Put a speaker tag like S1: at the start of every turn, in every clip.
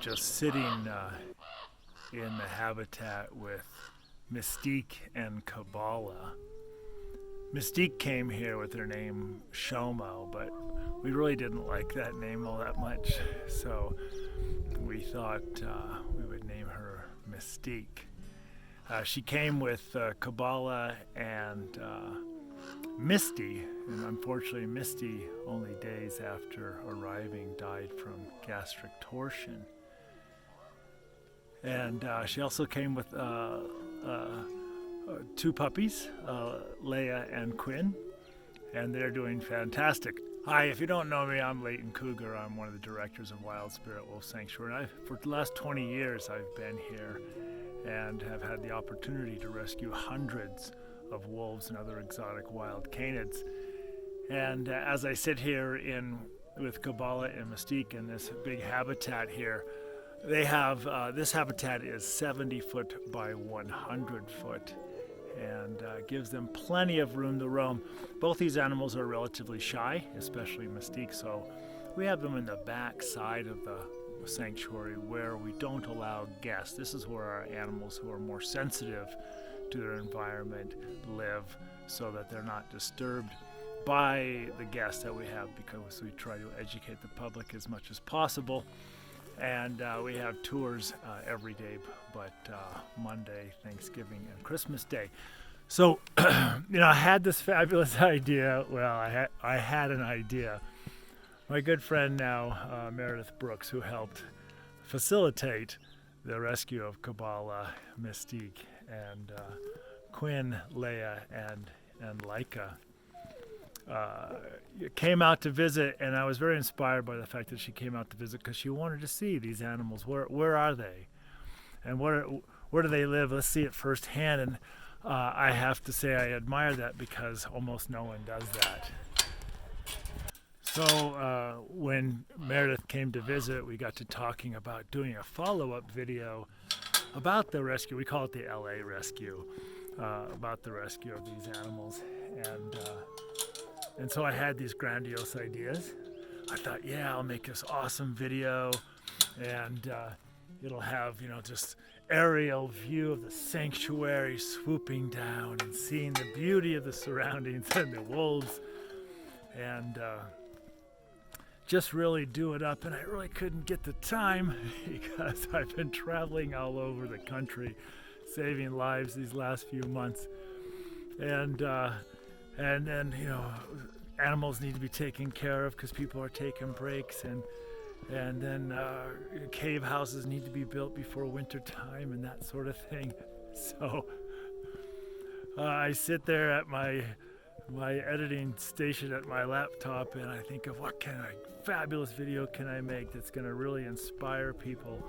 S1: just sitting in the habitat with Mystique and Kabbalah. Mystique came here with her name Shomo, but we really didn't like that name all that much, so we thought we would name her Mystique. She came with Kabbalah and Misty, and unfortunately Misty, only days after arriving, died from gastric torsion. And she also came with two puppies, Leia and Quinn, and they're doing fantastic. Hi, if you don't know me, I'm Leighton Cougar. I'm one of the directors of Wild Spirit Wolf Sanctuary. And for the last 20 years, I've been here and have had the opportunity to rescue hundreds of wolves and other exotic wild canids. And as I sit here with Kabbalah and Mystique in this big habitat here, they have this habitat is 70 foot by 100 foot and gives them plenty of room to roam. Both these animals are relatively shy, especially Mystique, so we have them in the back side of the sanctuary where we don't allow guests. This is where our animals who are more sensitive to their environment live, so that they're not disturbed by the guests that we have, because we try to educate the public as much as possible. And we have tours every day, but Monday, Thanksgiving, and Christmas Day. So, I had this fabulous idea. Well, I had an idea. My good friend now, Meredith Brooks, who helped facilitate the rescue of Kabbalah, Mystique, and Quinn, Leia, and Laika, came out to visit, and I was very inspired by the fact that she came out to visit because she wanted to see these animals. Where are they, and where do they live? Let's see it firsthand. And I have to say I admire that, because almost no one does that. So when Meredith came to visit, we got to talking about doing a follow-up video about the rescue. We call it the LA rescue, about the rescue of these animals. And so I had these grandiose ideas. I thought, yeah, I'll make this awesome video, and it'll have, just aerial view of the sanctuary swooping down and seeing the beauty of the surroundings and the wolves, and just really do it up. And I really couldn't get the time because I've been traveling all over the country, saving lives these last few months. And then, animals need to be taken care of because people are taking breaks, and then cave houses need to be built before winter time and that sort of thing. So I sit there at my editing station at my laptop, and I think of what fabulous video can I make that's going to really inspire people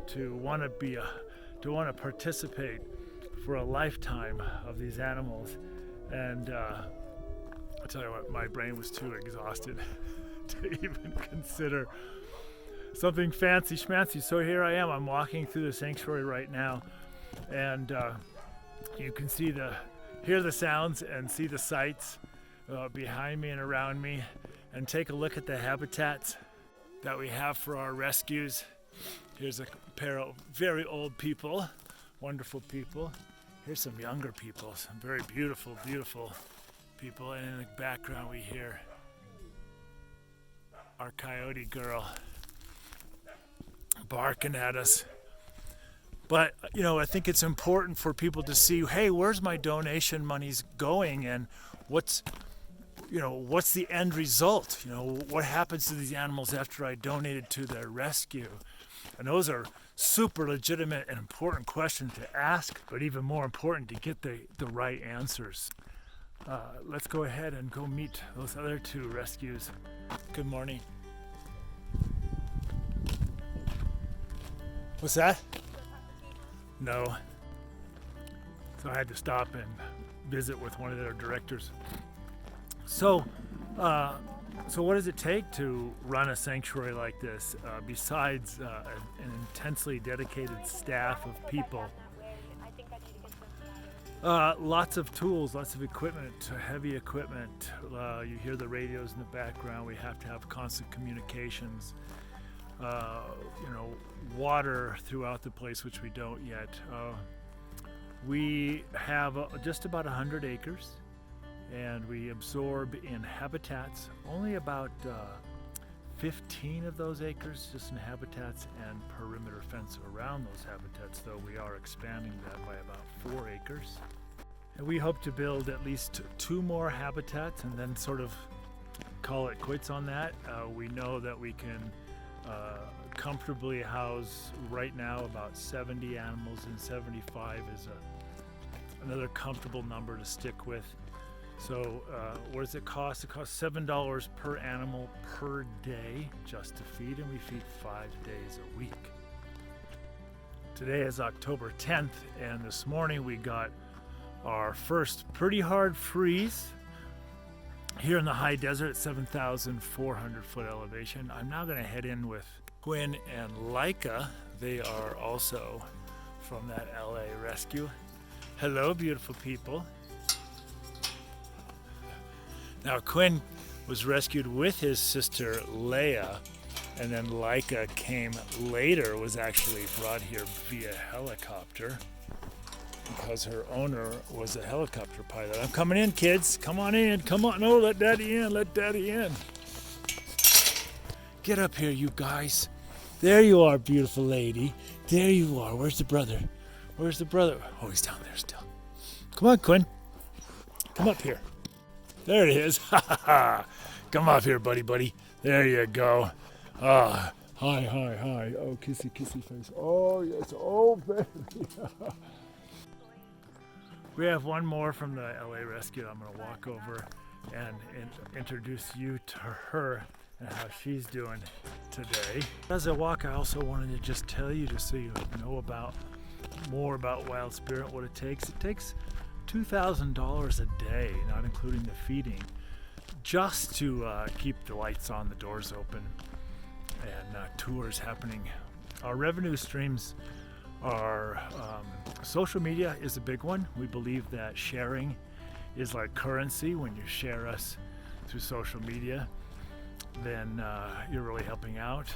S1: to want to participate for a lifetime of these animals. And I'll tell you what, my brain was too exhausted to even consider something fancy schmancy. So here I am. I'm walking through the sanctuary right now, and you can hear the sounds and see the sights behind me and around me, and take a look at the habitats that we have for our rescues. Here's a pair of very old people, wonderful people. Here's some younger people, some very beautiful, beautiful people. And in the background we hear our coyote girl barking at us. But, I think it's important for people to see, hey, where's my donation monies going, and what's the end result? What happens to these animals after I donated to their rescue? And those are super legitimate and important questions to ask, but even more important to get the right answers. Let's go ahead and go meet those other two rescues. Good morning. What's that? No. So I had to stop and visit with one of their directors. So what does it take to run a sanctuary like this, besides an intensely dedicated staff of people? Lots of tools, lots of equipment, heavy equipment. You hear the radios in the background. We have to have constant communications. water throughout the place, which we don't yet. We have just about 100 acres, and we absorb in habitats only about 15 of those acres just in habitats and perimeter fence around those habitats, though we are expanding that by about 4 acres. And we hope to build at least 2 more habitats and then sort of call it quits on that. We know that we can comfortably house right now about 70 animals, and 75 is another comfortable number to stick with. So what does it cost? It costs $7 per animal per day just to feed, and we feed 5 days a week. Today is October 10th, and this morning we got our first pretty hard freeze here in the high desert at 7,400 foot elevation. I'm now going to head in with Quinn and Leica. They are also from that LA rescue. Hello, beautiful people. Now, Quinn was rescued with his sister Leia, and then Leica came later, was actually brought here via helicopter because her owner was a helicopter pilot. I'm coming in, kids. Come on in. Come on. No, let Daddy in. Let Daddy in. Get up here, you guys. There you are, beautiful lady. There you are. Where's the brother? Where's the brother? Oh, he's down there still. Come on, Quinn. Come up here. There it is. Come up here, buddy. There you go. Ah, hi. Oh, kissy face. Oh, yes. Oh, baby. We have one more from the LA rescue. I'm going to walk over and introduce you to her and how she's doing today. As I walk, I also wanted to just tell you, just so you know more about Wild Spirit, what it takes. It takes $2,000 a day, not including the feeding, just to keep the lights on, the doors open, and tours happening. Our revenue streams are social media is a big one. We believe that sharing is like currency. When you share us through social media, then you're really helping out.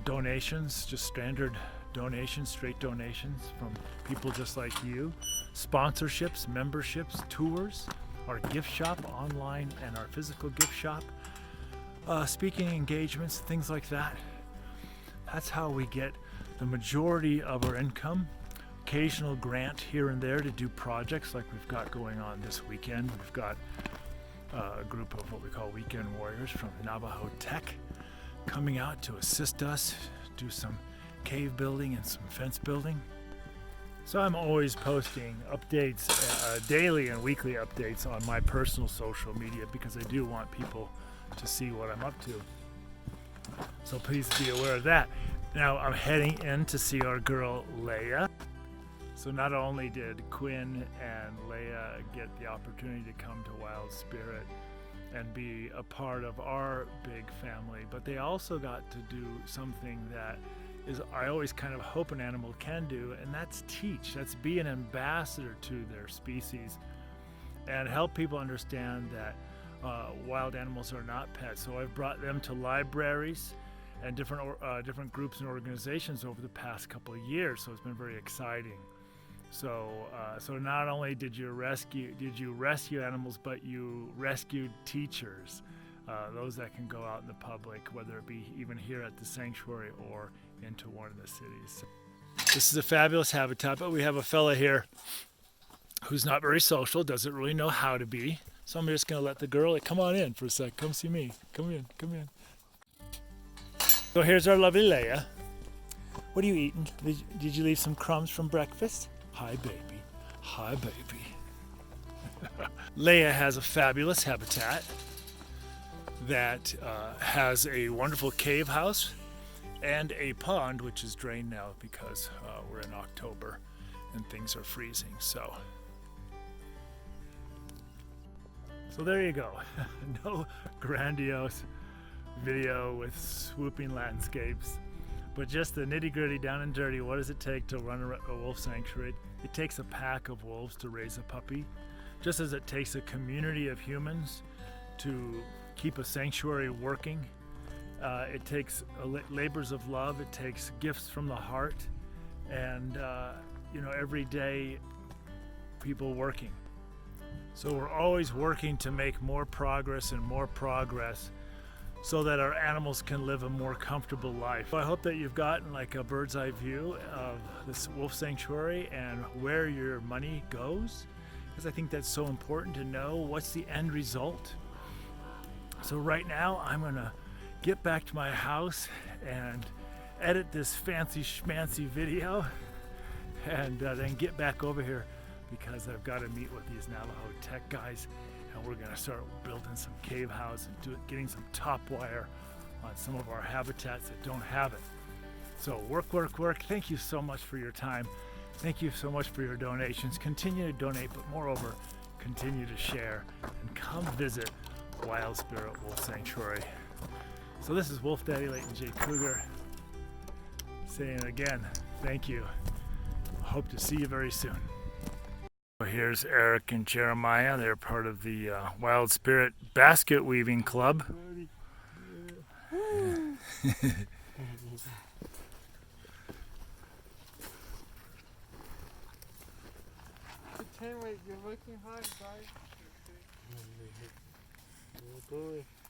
S1: Donations, just standard donations, straight donations from people just like you. Sponsorships, memberships, tours, our gift shop online and our physical gift shop, speaking engagements, things like that. That's how we get the majority of our income. Occasional grant here and there to do projects like we've got going on this weekend. We've got a group of what we call weekend warriors from Navajo Tech coming out to assist us do some cave building and some fence building. So I'm always posting updates, daily and weekly updates on my personal social media because I do want people to see what I'm up to. So please be aware of that. Now I'm heading in to see our girl Leia. So not only did Quinn and Leia get the opportunity to come to Wild Spirit and be a part of our big family, but they also got to do something that is I always kind of hope an animal can do, and that's teach. That's be an ambassador to their species and help people understand that wild animals are not pets. So I've brought them to libraries and different groups and organizations over the past couple of years. So it's been very exciting. So not only did you rescue animals, but you rescued teachers, those that can go out in the public, whether it be even here at the sanctuary or into one of the cities. This is a fabulous habitat, but we have a fella here who's not very social, doesn't really know how to be. So I'm just going to let the girl come on in for a sec. Come see me. Come in. So here's our lovely Leia. What are you eating? Did you leave some crumbs from breakfast? Hi, baby. Leia has a fabulous habitat that has a wonderful cave house and a pond, which is drained now because we're in October and things are freezing. So there you go. No grandiose video with swooping landscapes, but just the nitty-gritty, down and dirty. What does it take to run a wolf sanctuary? It takes a pack of wolves to raise a puppy, just as it takes a community of humans to keep a sanctuary working It takes labors of love. It takes gifts from the heart, and every day people working. So we're always working to make more progress and more progress so that our animals can live a more comfortable life. So I hope that you've gotten like a bird's eye view of this wolf sanctuary and where your money goes, because I think that's so important to know what's the end result. So right now I'm gonna get back to my house and edit this fancy schmancy video and then get back over here because I've got to meet with these Navajo tech guys, and we're gonna start building some cave house and getting some top wire on some of our habitats that don't have it. So work. Thank you so much for your time. Thank you so much for your donations. Continue to donate, but moreover, continue to share and come visit Wild Spirit Wolf Sanctuary. So this is Wolf Daddy Leighton J. Cougar saying again, thank you. Hope to see you very soon. Here's Eric and Jeremiah. They're part of the Wild Spirit Basket Weaving Club.
S2: You're working hard, guys.